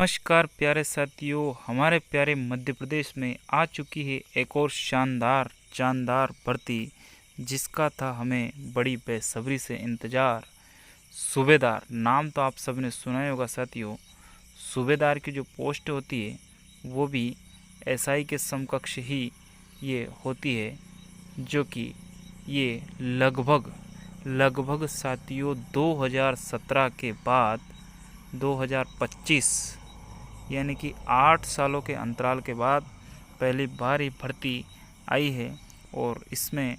नमस्कार प्यारे साथियों, हमारे प्यारे मध्य प्रदेश में आ चुकी है एक और शानदार भर्ती, जिसका था हमें बड़ी बेसब्री से इंतज़ार। सूबेदार नाम तो आप सबने सुना ही होगा साथियों। सूबेदार की जो पोस्ट होती है वो भी एसआई के समकक्ष ही ये होती है, जो कि ये लगभग साथियों 2017 के बाद 2025 यानी कि 8 सालों के अंतराल के बाद पहली बार ये भर्ती आई है। और इसमें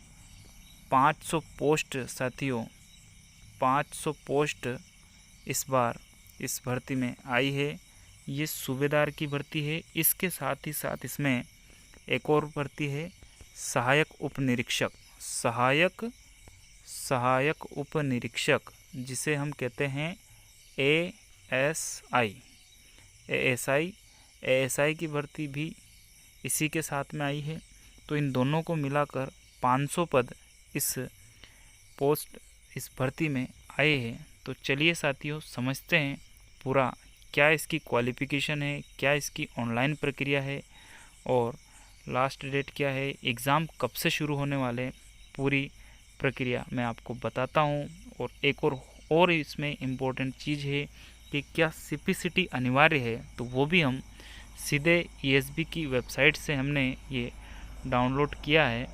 500 पोस्ट साथियों, 500 पोस्ट इस बार इस भर्ती में आई है। ये सूबेदार की भर्ती है। इसके साथ ही साथ इसमें एक और भर्ती है, सहायक उप निरीक्षक, जिसे हम कहते हैं एएसआई। एएसआई की भर्ती भी इसी के साथ में आई है। तो इन दोनों को मिलाकर 500 पद इस भर्ती में आए हैं। तो चलिए साथियों, समझते हैं पूरा क्या इसकी क्वालिफ़िकेशन है, क्या इसकी ऑनलाइन प्रक्रिया है और लास्ट डेट क्या है, एग्ज़ाम कब से शुरू होने वाले हैं। पूरी प्रक्रिया मैं आपको बताता हूँ। और एक और इसमें इम्पोर्टेंट चीज़ है कि क्या सीपीसीटी अनिवार्य है, तो वो भी हम सीधे ईएसबी की वेबसाइट से हमने ये डाउनलोड किया है,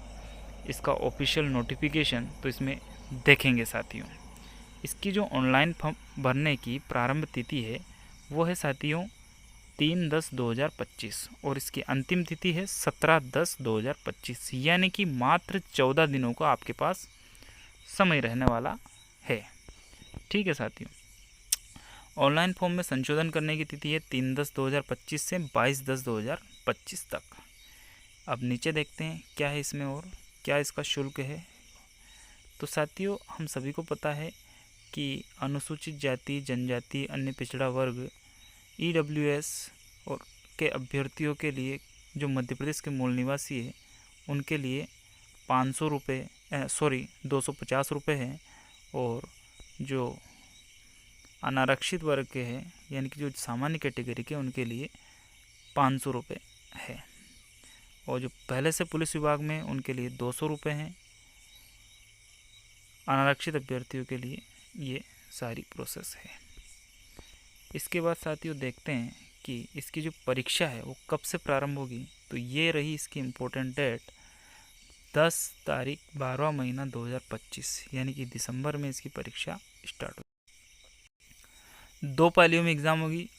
इसका ऑफिशियल नोटिफिकेशन। तो इसमें देखेंगे साथियों, इसकी जो ऑनलाइन फॉर्म भरने की प्रारंभ तिथि है वो है साथियों 3/10/2025 और इसकी अंतिम तिथि है 17/10/2025, यानी कि मात्र 14 दिनों का आपके पास समय रहने वाला है। ठीक है साथियों, ऑनलाइन फॉर्म में संशोधन करने की तिथि है 3/10/2025 से 22/10/2025 तक। अब नीचे देखते हैं क्या है इसमें और क्या इसका शुल्क है। तो साथियों, हम सभी को पता है कि अनुसूचित जाति, जनजाति, अन्य पिछड़ा वर्ग, ईडब्ल्यूएस और के अभ्यर्थियों के लिए जो मध्य प्रदेश के मूल निवासी है उनके लिए 500 रुपये 250 रुपये है। और जो अनारक्षित वर्ग के हैं यानी कि जो सामान्य कैटेगरी के, उनके लिए 500 रुपये है। और जो पहले से पुलिस विभाग में उनके लिए 200 रुपये हैं। अनारक्षित अभ्यर्थियों के लिए ये सारी प्रोसेस है। इसके बाद साथियों देखते हैं कि इसकी जो परीक्षा है वो कब से प्रारंभ होगी। तो ये रही इसकी इम्पोर्टेंट डेट, 10 तारीख 12वां महीना 2025, यानी कि दिसंबर में इसकी परीक्षा स्टार्ट होगी। 2 पालियों में एग्ज़ाम होगी।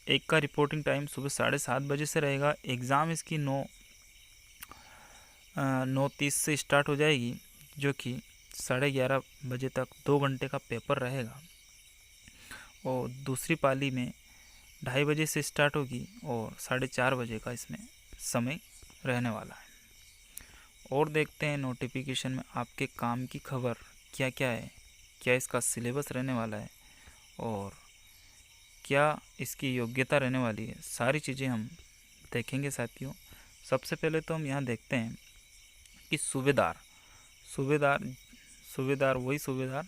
एक का रिपोर्टिंग टाइम सुबह 7:30 बजे से रहेगा। एग्ज़ाम इसकी 9:30 से स्टार्ट हो जाएगी, जो कि 11:30 बजे तक 2 घंटे का पेपर रहेगा। और दूसरी पाली में 2:30 बजे से स्टार्ट होगी और 4:30 बजे का इसमें समय रहने वाला है। और देखते हैं नोटिफिकेशन में आपके काम की खबर क्या क्या है, क्या इसका सिलेबस रहने वाला है और क्या इसकी योग्यता रहने वाली है। सारी चीज़ें हम देखेंगे साथियों। सबसे पहले तो हम यहाँ देखते हैं कि सूबेदार वही सूबेदार,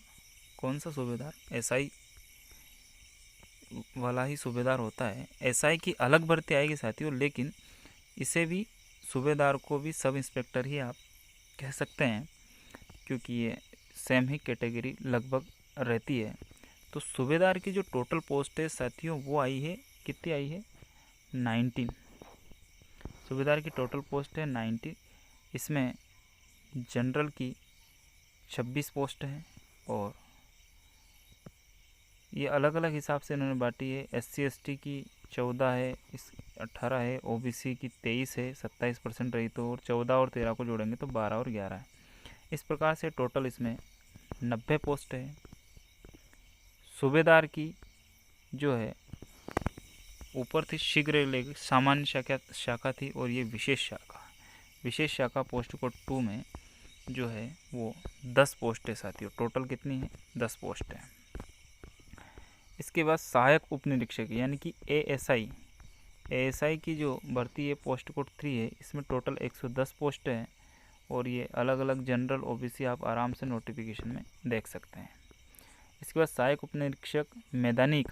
कौन सा सूबेदार, एसआई वाला ही सूबेदार होता है। एसआई की अलग भर्ती आएगी साथियों, लेकिन इसे भी, सूबेदार को भी सब इंस्पेक्टर ही आप कह सकते हैं, क्योंकि ये सेम ही कैटेगरी लगभग रहती है। तो सूबेदार की जो टोटल पोस्ट है साथियों वो आई है, कितनी आई है, 19। सूबेदार की टोटल पोस्ट है 19। इसमें जनरल की 26 पोस्ट है और ये अलग अलग हिसाब से इन्होंने बांटी है। SC ST की 14 है, 18 है, OBC की 23 है, 27% रही तो, और 14 और 13 को जोड़ेंगे तो 12 और 11 है। इस प्रकार से टोटल इसमें 90 पोस्ट है। सूबेदार की जो है ऊपर थी शीघ्र सामान्य शाखा थी और ये विशेष शाखा पोस्ट कोड 2 में जो है वो 10 पोस्ट है साथियों। टोटल कितनी है, 10 पोस्ट है। इसके बाद सहायक उप निरीक्षक यानी कि एएसआई की जो भर्ती है पोस्ट कोड 3 है। इसमें टोटल 110 पोस्ट है और ये अलग अलग जनरल, OBC आप आराम से नोटिफिकेशन में देख सकते हैं। इसके बाद सहायक उप निरीक्षक मैदानी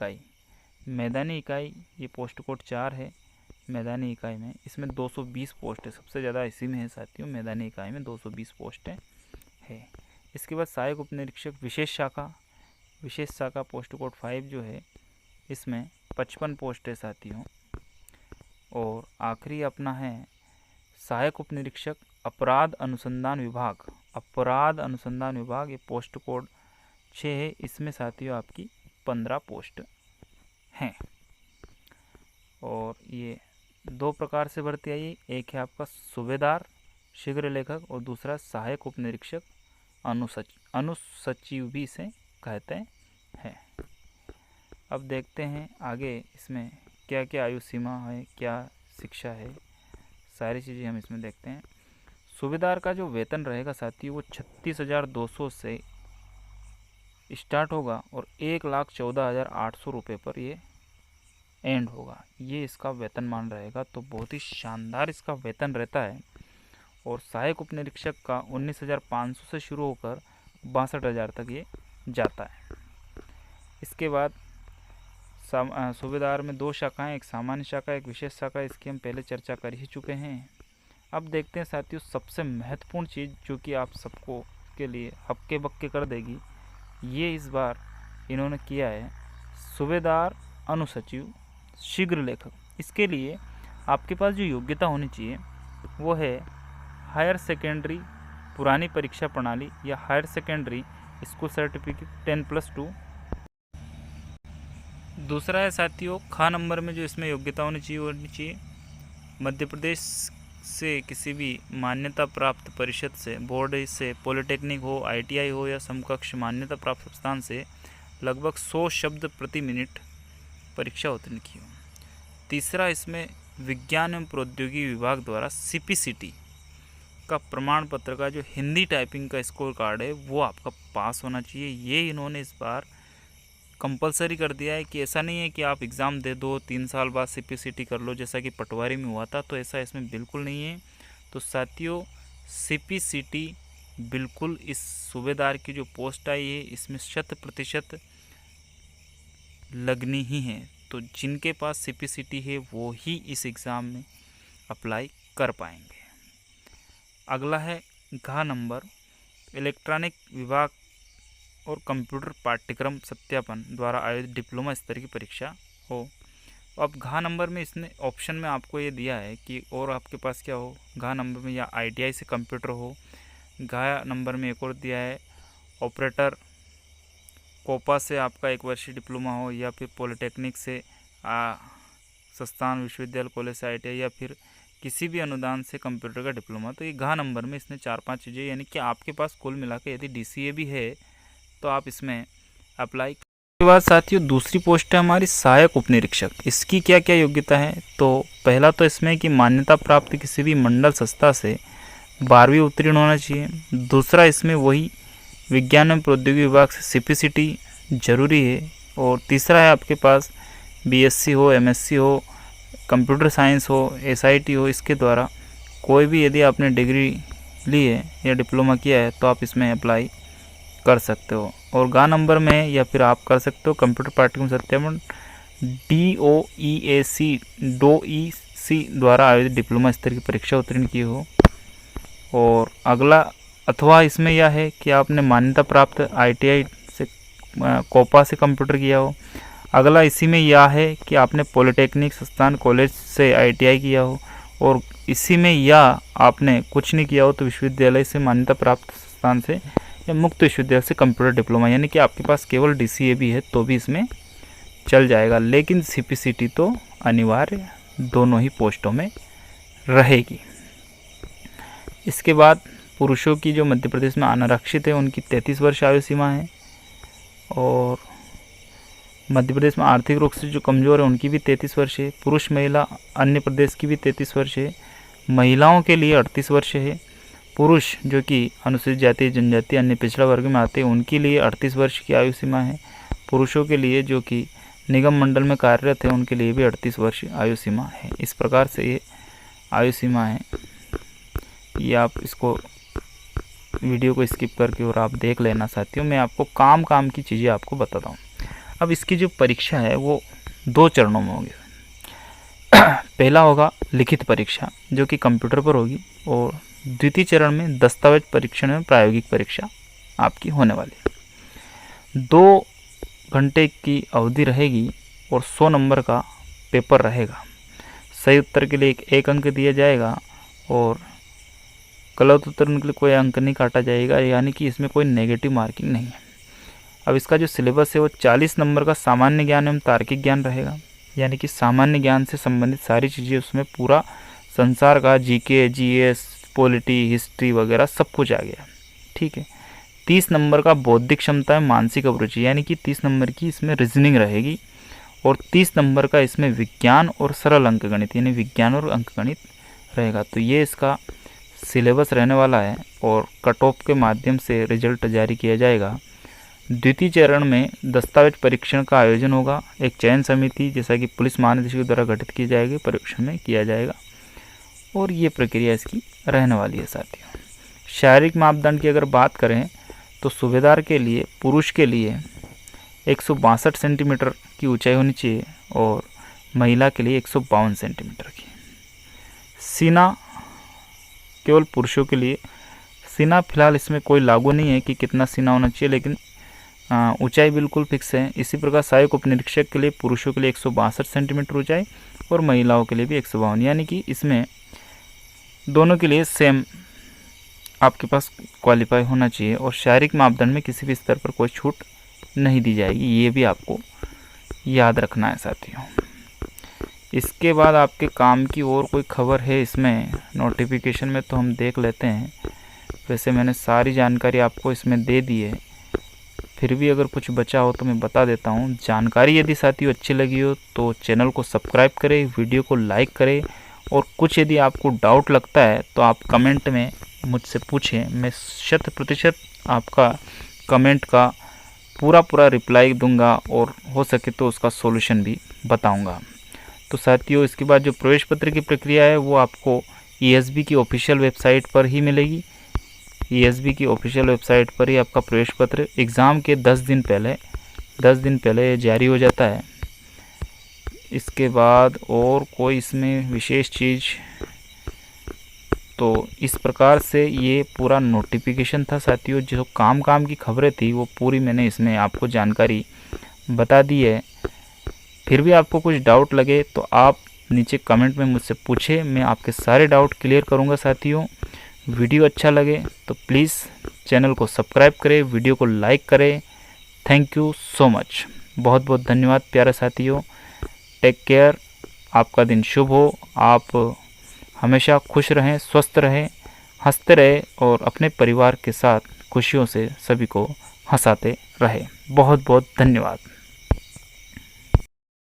मैदानी इकाई ये पोस्ट कोड 4 है। मैदानी इकाई में इसमें 220 पोस्ट है, सबसे ज़्यादा इसी में है साथियों, मैदानी इकाई में 220 पोस्टें है। इसके बाद सहायक उप निरीक्षक विशेष शाखा पोस्ट कोड 5 जो है इसमें 55 पोस्ट है साथियों। और आखिरी अपना है सहायक उप निरीक्षक अपराध अनुसंधान विभाग, ये पोस्ट कोड 6 है। इसमें साथियों आपकी 15 पोस्ट हैं। और ये 2 प्रकार से भर्ती आई, एक है आपका सूबेदार शीघ्र लेखक और दूसरा सहायक उप निरीक्षक अनुसचिव भी इसे कहते हैं। अब देखते हैं आगे इसमें क्या क्या आयु सीमा है, क्या शिक्षा है, सारी चीज़ें हम इसमें देखते हैं। सूबेदार का जो वेतन रहेगा साथियों वो 36,200 से स्टार्ट होगा और 1,14,800 रुपये पर ये एंड होगा। ये इसका वेतनमान रहेगा, तो बहुत ही शानदार इसका वेतन रहता है। और सहायक उप निरीक्षक का 19,500 से शुरू होकर 62,000 तक ये जाता है। इसके बाद सूबेदार में 2 शाखाएं, एक सामान्य शाखा एक विशेष शाखा, इसकी हम पहले चर्चा कर ही चुके हैं। अब देखते हैं साथियों सबसे महत्वपूर्ण चीज़ जो कि आप सबको के लिए हक्के बक्के कर देगी, ये इस बार इन्होंने किया है सूबेदार अनुसचिव शीघ्र लेखक। इसके लिए आपके पास जो योग्यता होनी चाहिए वो है हायर सेकेंडरी पुरानी परीक्षा प्रणाली या हायर सेकेंडरी स्कूल सर्टिफिकेट 10+2। दूसरा है साथियों खा नंबर में जो इसमें योग्यता होनी चाहिए मध्य प्रदेश से किसी भी मान्यता प्राप्त परिषद से, बोर्ड से, पॉलिटेक्निक हो, ITI हो या समकक्ष मान्यता प्राप्त संस्थान से लगभग 100 शब्द प्रति मिनट परीक्षा उत्तीर्ण की हो। तीसरा इसमें विज्ञान एवं प्रौद्योगिकी विभाग द्वारा CPCT का प्रमाण पत्र का जो हिंदी टाइपिंग का स्कोर कार्ड है वो आपका पास होना चाहिए। ये इन्होंने इस बार कंपलसरी कर दिया है कि ऐसा नहीं है कि आप एग्ज़ाम दे दो 3 साल बाद CPCT कर लो जैसा कि पटवारी में हुआ था, तो ऐसा इसमें बिल्कुल नहीं है। तो साथियों CPCT बिल्कुल इस सूबेदार की जो पोस्ट आई है इसमें 100% लगनी ही है। तो जिनके पास CPCT है वो ही इस एग्ज़ाम में अप्लाई कर पाएंगे। अगला है घ नंबर इलेक्ट्रॉनिक विभाग और कंप्यूटर पाठ्यक्रम सत्यापन द्वारा आयोजित डिप्लोमा स्तर की परीक्षा हो। अब घ नंबर में इसने ऑप्शन में आपको ये दिया है कि और आपके पास क्या हो, घ नंबर में या ITI से कंप्यूटर हो, घ नंबर में एक और दिया है ऑपरेटर कोपा से आपका 1 वर्षीय डिप्लोमा हो या फिर पॉलिटेक्निक से संस्थान विश्वविद्यालय कॉलेज से ITI या फिर किसी भी अनुदान से कंप्यूटर का डिप्लोमा। तो ये घ नंबर में इसने 4-5 चीज़ें, यानी कि आपके पास कुल मिला के यदि DCA भी है तो आप इसमें अप्लाई। इसके बाद साथियों दूसरी पोस्ट है हमारी सहायक उप निरीक्षक। इसकी क्या क्या योग्यता है, तो पहला तो इसमें कि मान्यता प्राप्त किसी भी मंडल संस्था से 12वीं उत्तीर्ण होना चाहिए। दूसरा इसमें वही विज्ञान एवं प्रौद्योगिकी विभाग से CPCT जरूरी है। और तीसरा है आपके पास BSc हो, MSc हो, कंप्यूटर साइंस हो, SIT हो, इसके द्वारा कोई भी यदि आपने डिग्री ली है या डिप्लोमा किया है तो आप इसमें अप्लाई कर सकते हो। और गा नंबर में या फिर आप कर सकते हो कंप्यूटर पाठ्यक्रम सत्यापन DOEC द्वारा आयोजित डिप्लोमा स्तर की परीक्षा उत्तीर्ण की हो। और अगला अथवा इसमें यह है कि आपने मान्यता प्राप्त ITI से कोपा से कंप्यूटर किया हो। अगला इसी में यह है कि आपने पॉलिटेक्निक संस्थान कॉलेज से ITI किया हो। और इसी में या आपने कुछ नहीं किया हो तो विश्वविद्यालय से मान्यता प्राप्त संस्थान से या मुक्त विश्वविद्यालय से कंप्यूटर डिप्लोमा, यानी कि आपके पास केवल DCA भी है तो भी इसमें चल जाएगा, लेकिन CPCT तो अनिवार्य दोनों ही पोस्टों में रहेगी। इसके बाद पुरुषों की जो मध्य प्रदेश में अनारक्षित है उनकी 33 वर्ष आयु सीमा है। और मध्य प्रदेश में आर्थिक रूप से जो कमज़ोर है उनकी भी 33 वर्ष है। पुरुष महिला अन्य प्रदेश की भी 33 वर्ष है। महिलाओं के लिए 38 वर्ष है। पुरुष जो कि अनुसूचित जाति जनजाति अन्य पिछड़ा वर्ग में आते हैं उनके लिए 38 वर्ष की आयु सीमा है। पुरुषों के लिए जो कि निगम मंडल में कार्यरत है उनके लिए भी 38 वर्ष आयु सीमा है। इस प्रकार से ये आयु सीमा है। ये आप इसको वीडियो को स्किप करके और आप देख लेना साथियों। मैं आपको काम की चीज़ें आपको बताता हूँ। अब इसकी जो परीक्षा है वो 2 चरणों में होगी। पहला होगा लिखित परीक्षा जो कि कंप्यूटर पर होगी, और द्वितीय चरण में दस्तावेज परीक्षण में प्रायोगिक परीक्षा आपकी होने वाली है। 2 घंटे की अवधि रहेगी और 100 नंबर का पेपर रहेगा। सही उत्तर के लिए एक अंक दिया जाएगा और गलत उत्तर के लिए कोई अंक नहीं काटा जाएगा, यानी कि इसमें कोई नेगेटिव मार्किंग नहीं है। अब इसका जो सिलेबस है वो 40 नंबर का सामान्य ज्ञान एवं तार्किक ज्ञान रहेगा, यानी कि सामान्य ज्ञान से संबंधित सारी चीज़ें उसमें, पूरा संसार का जीके, जीएस, पॉलिटी, हिस्ट्री वगैरह सब कुछ आ गया। ठीक है। 30 नंबर का बौद्धिक क्षमता एवं मानसिक अभिरुचि, यानी कि 30 नंबर की इसमें रीजनिंग रहेगी, और 30 नंबर का इसमें विज्ञान और सरल अंकगणित, यानी विज्ञान और अंकगणित रहेगा। तो ये इसका सिलेबस रहने वाला है और कट ऑफ के माध्यम से रिजल्ट जारी किया जाएगा। द्वितीय चरण में दस्तावेज परीक्षण का आयोजन होगा। एक चयन समिति जैसा कि पुलिस महानिदेशक द्वारा गठित की जाएगी, परीक्षण में किया जाएगा, और ये प्रक्रिया इसकी रहने वाली है साथियों। शारीरिक मापदंड की अगर बात करें तो सूबेदार के लिए, पुरुष के लिए 162 सेंटीमीटर की ऊंचाई होनी चाहिए और महिला के लिए 152 सेंटीमीटर की। सीना केवल पुरुषों के लिए, सीना फिलहाल इसमें कोई लागू नहीं है कि कितना सीना होना चाहिए, लेकिन ऊंचाई बिल्कुल फिक्स है। इसी प्रकार सहायक उपनिरीक्षक के लिए पुरुषों के लिए 162 सेंटीमीटर ऊंचाई और महिलाओं के लिए भी 152, यानी कि इसमें दोनों के लिए सेम आपके पास क्वालिफाई होना चाहिए, और शारीरिक मापदंड में किसी भी स्तर पर कोई छूट नहीं दी जाएगी, ये भी आपको याद रखना है साथियों। इसके बाद आपके काम की और कोई खबर है इसमें नोटिफिकेशन में, तो हम देख लेते हैं। वैसे मैंने सारी जानकारी आपको इसमें दे दी है, फिर भी अगर कुछ बचा हो तो मैं बता देता हूँ। जानकारी यदि साथियों अच्छी लगी हो तो चैनल को सब्सक्राइब करें, वीडियो को लाइक करें, और कुछ यदि आपको डाउट लगता है तो आप कमेंट में मुझसे पूछें। मैं 100% आपका कमेंट का पूरा रिप्लाई दूंगा, और हो सके तो उसका सॉल्यूशन भी बताऊंगा। तो साथियों, इसके बाद जो प्रवेश पत्र की प्रक्रिया है वो आपको ईएसबी की ऑफिशियल वेबसाइट पर ही मिलेगी। ईएसबी की ऑफिशियल वेबसाइट पर ही आपका प्रवेश पत्र एग्ज़ाम के 10 दिन पहले जारी हो जाता है। इसके बाद और कोई इसमें विशेष चीज़, तो इस प्रकार से ये पूरा नोटिफिकेशन था साथियों। जो काम की खबरें थी वो पूरी मैंने इसमें आपको जानकारी बता दी है। फिर भी आपको कुछ डाउट लगे तो आप नीचे कमेंट में मुझसे पूछें, मैं आपके सारे डाउट क्लियर करूंगा साथियों। वीडियो अच्छा लगे तो प्लीज़ चैनल को सब्सक्राइब करें, वीडियो को लाइक करें। थैंक यू सो मच, बहुत बहुत धन्यवाद प्यारे साथियों। टेक केयर, आपका दिन शुभ हो। आप हमेशा खुश रहें, स्वस्थ रहें, हंसते रहें, और अपने परिवार के साथ खुशियों से सभी को हंसाते रहें। बहुत बहुत धन्यवाद।